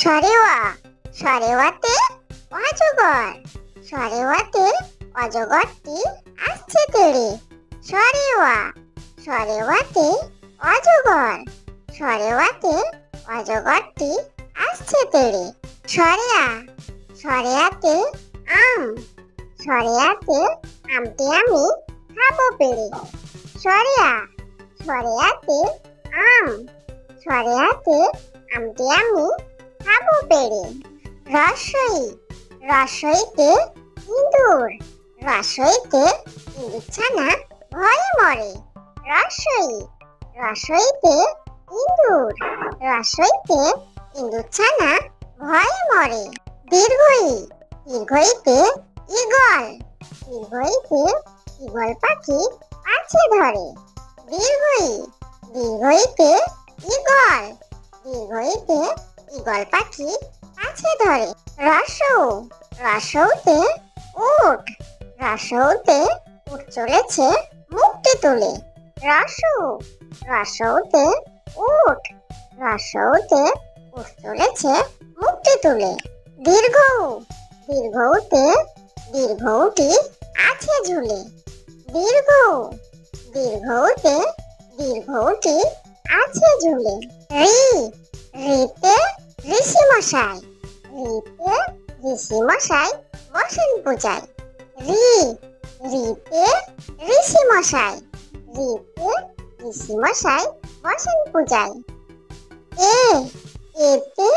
সরেওয়া সরেওয়াতে অজগর, সরেওয়াতে অজগরটি আসছে তেড়ে। সরেওয়া সরেওয়াতে অজগর, সরেওয়াতে অজগরটি আসছে তেড়ে। সরেয়া সরেয়াতে আম, সরেয়াতে আমটি আমি খাবো পেড়ে। সরেয়া সরেয়াতে আম, সরেয়াতে আমটি আমি খাবো পেড়ে। রসই রসইতে ইঁদুর, রসইতে ইঁদুর ছানা ভয়ে মরে। রসই রসইতে ইঁদুর, রসইতে ইঁদুর ছানা ভয়ে মরে। দীর্ঘই দীর্ঘইতে ঈগল, দীর্ঘইতে ঈগল পাখি পাছে ধরে। দীর্ঘই দীর্ঘইতে ঈগল, দীর্ঘইতে ঈগল পাখি পাছে ধরে। রসৌ রসৌতে উট, রসৌতে উট চলেছে মুখটি তুলে। রসৌ রসৌতে উট, রসৌতে উট চলেছে মুখটি তুলে। দীর্ঘ দীর্ঘৌতে দীর্ঘৌটি আছে ঝুলে। দীর্ঘ দীর্ঘৌতে দীর্ঘৌটি আছে ঝুলে। ঋ ঋতে ঋষি মশাই, ঋতে ঋষি মশাই বসেন পূজায়। ঋ ঋতে ঋষি মশাই, ঋতে ঋষি মশাই বসেন পূজায়। এ এতে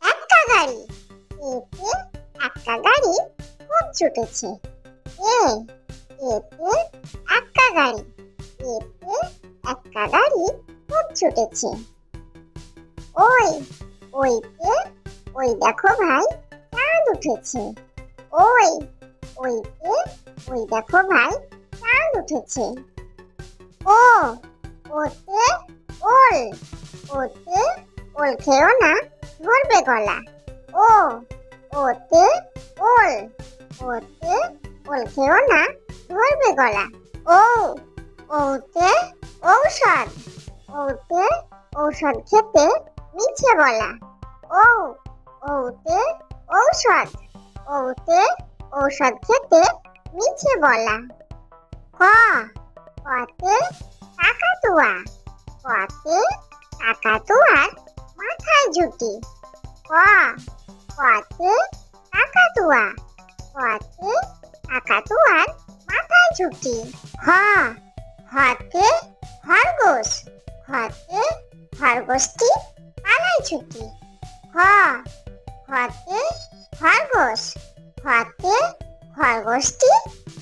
এক্কা গাড়ি, এতে এক্কা গাড়ি খুব ছুটেছে। এ এতে এক্কা গাড়ি, এতে এক্কা গাড়ি খুব ছুটেছে। ওই ওইতে ওই দেখো ভাই চাঁদ উঠেছে। ওই ওইতে ওই দেখো ভাই চাঁদ উঠেছে। ও ওতে ওল, ওতে ওল খেও না ধরবে গলা। ও ওতে ওল, ওতে ওল খেও না ধরবে গলা। ও ওতে ঔষধ, ওতে ঔষধ খেতে মিছে বলা। ও ওতে ঔষধ, ওতে ঔষধ খেতে মিছে বলা। ক কতে কাকাতুয়া, কতে কাকাতুয়ার মাথায় ঝুঁটি। ক কতে কাকাতুয়া, কতে কাকাতুয়ার মাথায় ঝুঁটি। খ খতে খরগোশ, খতে খরগোশটি পালায় ছুটি। খ খতে খরগোশ, খতে খরগোশটি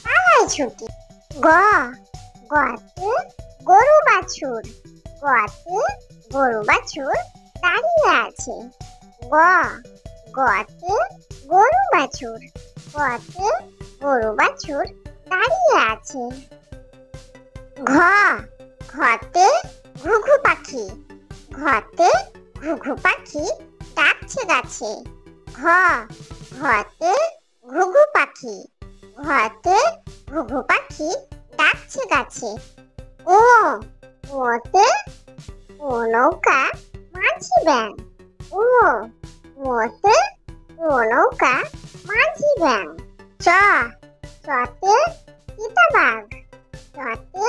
পালায় ছুটি। গ গতে গরু বাছুর, গতে গরু বাছুর দাঁড়িয়ে আছে। গ গতে গরু বাছুর, গতে গরু বাছুর দাঁড়িয়ে আছে। ঘ ঘতে ঘুঘু পাখি, ঘতে ঘুঘু পাখি ডাকছে গাছে। ঘ ঘতে ঘুঘু পাখি, ঘতে ঘুঘু পাখি ডাকছে গাছে। ও ওতে ও নৌকা মাঝি ব্যাং, ও ওতে ও নৌকা মাঝি ব্যাং। চ চতে চিতাবাঘ, চতে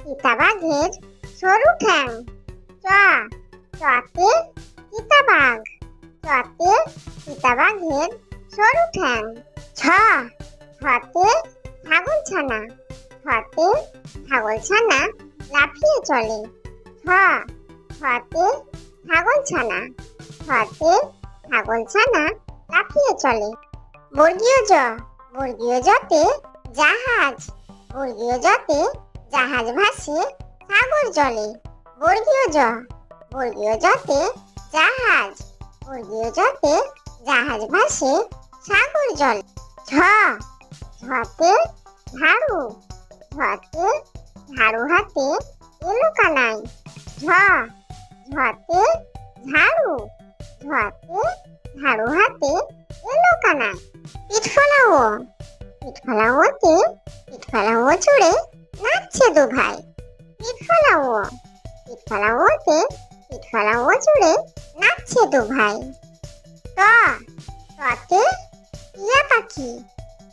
চিতাবাঘের সরু ঠ্যাং। চ চতে চিতাবাঘ, চতে চিতাবাঘের সরু ঠ্যাং। ছ ছতে ছাগল ছানা, ছতে ছাগল ছানা লাফিয়ে চলে। ছ ছতে ছাগল ছানা, ছতে ছাগল ছানা লাফিয়ে চলে। বর্গীয় জ বর্গীয় জতে জাহাজ, বর্গীয় জতে জাহাজ ভাসে সাগর জলে। বর্গীয় জ বর্গীয় জতে জাহাজ, বর্গীয় জতে জাহাজ ভাসে সাগর জলে। ঝ ঝতে ঝাড়ু, ঝতে ঝাড়ু হাতে এলো কানাই। ঝ ঝতে ঝাড়ু, ঝতে ঝাড়ু হাতে এলো কানাই। পিঠ ফলাও, পিঠ ফলাওতে পিঠ ফলাও চড়ে নাচছে দু ভাই। পিঠ ফলাও, পিঠ ফলাওতে পিঠ ফলাও চড়ে নাচছে দু ভাই। পাখি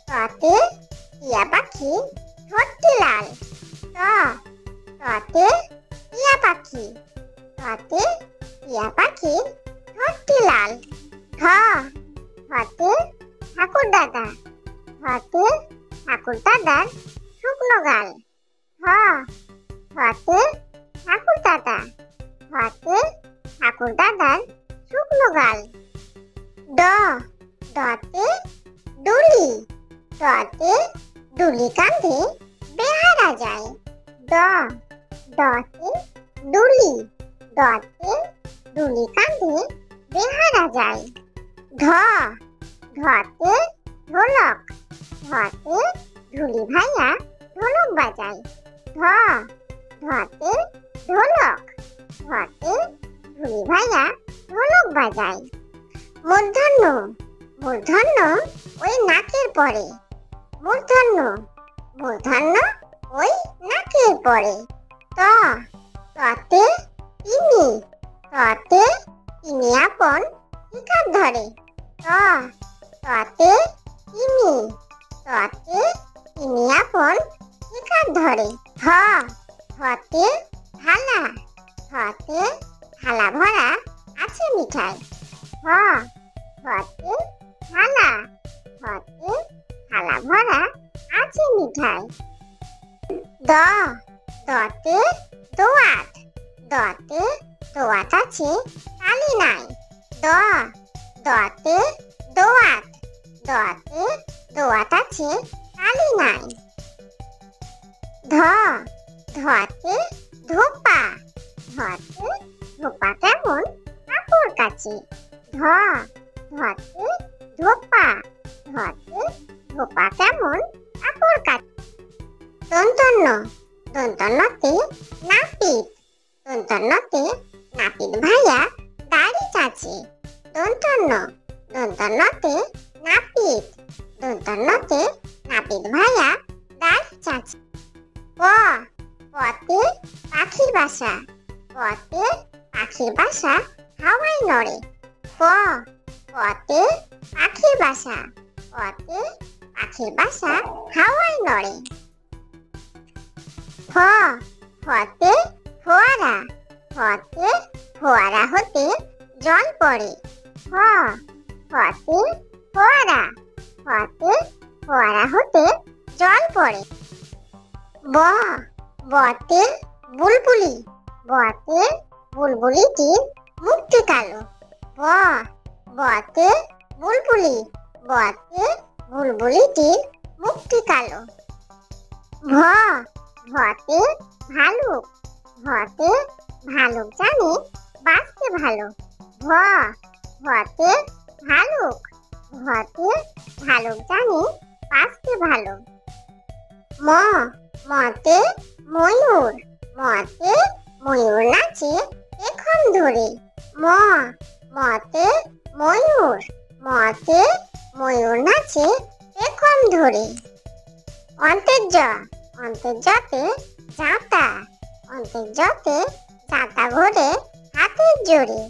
ততে টিয়া পাখি ঠোঁটটি লাল ততে টিয়া পাখি ততে টিয়া পাখি ঠোঁটটি লাল ধতে ঠাকুর দাদা ধতে ঠাকুর দাদার শুকনো গাল ধতে ঠাকুর দাদা ধতে ঠাকুর দাদার শুকনো গাল দতে ডুলি দতে ডুলি কাঁধে বেহারা যায় দতে ডুলি দতে ডুলি কাঁধে বেহারা যায় ধতে ঢোলক ধতে ঢুলি ভাইয়া ঢোলক বাজায় ধতে ঢোলক ধতে ঢুলি ভাইয়া ঢোলক বাজায় মূর্ধন্য মূর্ধন্য ওই নাকের পরে মূর্ধন্য মূর্ধন্য ওই নাকের পরে ততে তিনি ততে তিনি আপন শিকার ধরে ততে তিনি ততে তিনি আপন শিকার ধরে ধতে থালা ধতে থালা ভরা আছে মিঠাই ধতে থালা ধতে থালা ভরা আছে মিঠাই দতে দোয়াত দতে দোয়াত আছে তালি নাই দতে দোয়াত দতে দোয়াত আছে তালি নাই ধতে ধোপা ধতে ধোপা কেমন কাপড় কাচে ধতে ধোপা ধতে ধোপা কেমন কাপড় কাচে দন্তন্য দন্তন্যতে নাপিত দন্তন্যতে নাপিত ভাইয়া দাড়ি চাচে দন্তন্য দন্তন্যতে নাপিত দন্তন্যতে নাপিত ভাইয়া দাড়ি চাচে পতে পাখির বাসা পতে পাখির বাসা হাওয়ায় নড়ে পতে পাখির বাসা পতে পাখির বাসা হাওয়ায় নড়ে ফতে ফোয়ারা ফতে ফোয়ারা হতে জল পড়ে ফতে ফোয়ারা ফতে ফোয়ারা হতে জল পড়ে বতে বুলবুলি বতে বুলবুলিটির মুখটি কালো বতে বুলবুলি বতে বুলবুলিটির মুখটি কালো ভতে ভালুক ভতে ভালুক জানে বাঁচতে ভালো ভতে ভালুক ভতে ভালুক জানে বাঁচতে ভালো মতে ময়ূর মতে ময়ূর নাচে পেখম ধরে মতে ময়ূর মতে ময়ূর নাচে পেখম ধরে অন্তর্যতে জাঁতা অন্তর্যতে জাঁতা ঘোরে হাতের জোরে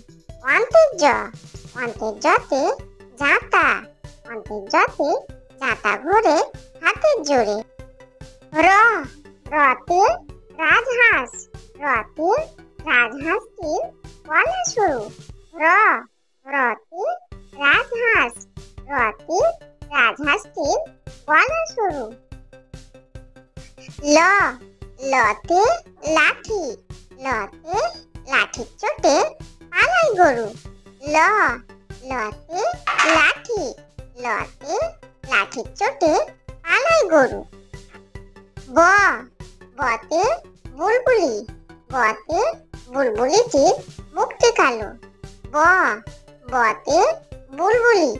অন্তর্যতে জাঁতা অন্তর্যতে জাঁতা ঘোরে হাতের জোরে রতে রাজহাঁস রতে রাজহাঁসটির গলা সরু রতে রাজহাঁস রতে রাজহাঁসটির গলা সরু লতে লাঠি লতে লাঠির চোটে পালায় গরু লতে লাঠি লতে লাঠির চোটে পালায় গরু বতে বুলবুলি বতে বুলবুলিটির মুখটি কালো বতে বুলবুলি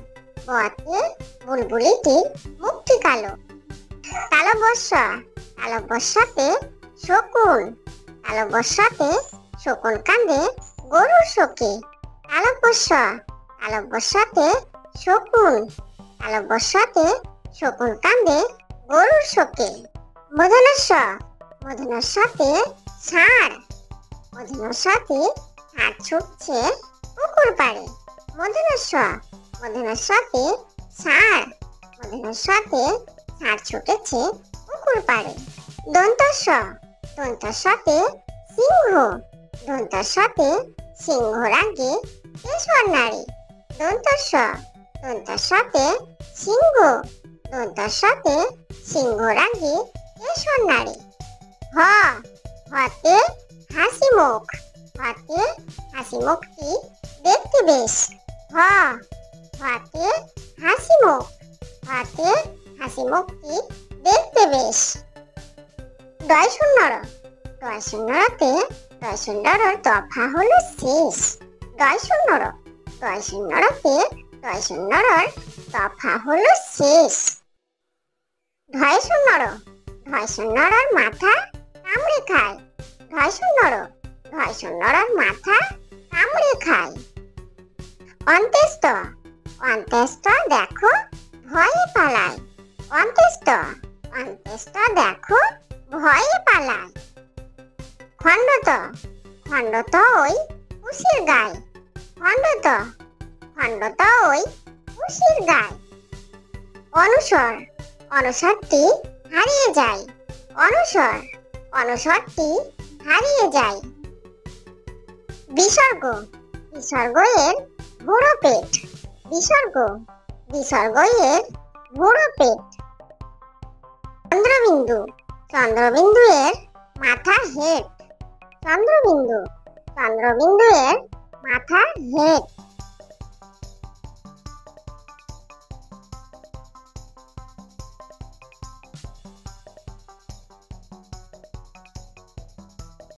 বতে বুলবুলিটির মুখটি কালো তালবস্যা তালবস্যাতে শকুন তালবস্যাতে শকুন কাঁদে গরুর শোকে তালবস্যাতে শকুন তালবস্যাতে শকুন কাঁদে গরুর শোকে মধুনস্যাতে ষাঁড় মধুনস্যাতে ষাঁড় ছুটছে পুকুর পাড়ে মধুনস্যাতে ষাঁড় ওদের সাথে ষাঁড় ছুটেছে পুকুর পাড়ে। দন্তস্ব, দন্তস্বতে সিংহ, দন্তস্বতে সিংহর আগে কেশর নাড়ি। দন্তস্ব, দন্তস্বতে সিংহ, দন্তস্বতে সিংহর আগে কেশর নাড়ি। হ, হতে হাসি মুখ, হতে হাসি মুখটি দেখতে বেশ। হ, হতে হাসি মুখ, হতে হাসি মুখটি দেখতে বেশ। ডয় শূন্যর, ডয় শূন্যরতে ডয় শূন্যর দফা হলো শেষ। ডয় শূন্যর, ডয় শূন্যরতে ডয় শূন্যর দফা হলো শেষ। ঢয় শূন্যর, ঢয় শূন্যর মাথা কামড়ে খায়। ঢয় শূন্যর, ঢয় শূন্যর মাথা কামড়ে খায়। অন্ত্যেষ্ট, অন্ত্যেষ্ট দেখো ভয়ে পালায়। অন্ত্যেষ্ট, অন্ত্যেষ্ট দেখো ভয়ে পালায়। খণ্ডত, খণ্ডত ওই উশির গায়। খণ্ডত, খণ্ডত ওই উশির গায়। অনুসর, অনুসরটি হারিয়ে যায়। অনুসর, অনুসরটি হারিয়ে যায়। বিসর্গ, বিসর্গ এর বুড়ো পেট। বিসর্গ, বিসর্গ এর বুড়ো পেট। চন্দ্রবিন্দু, চন্দ্রবিন্দু এর মাথা হেড। চন্দ্রবিন্দু, চন্দ্রবিন্দু এর মাথা হেড।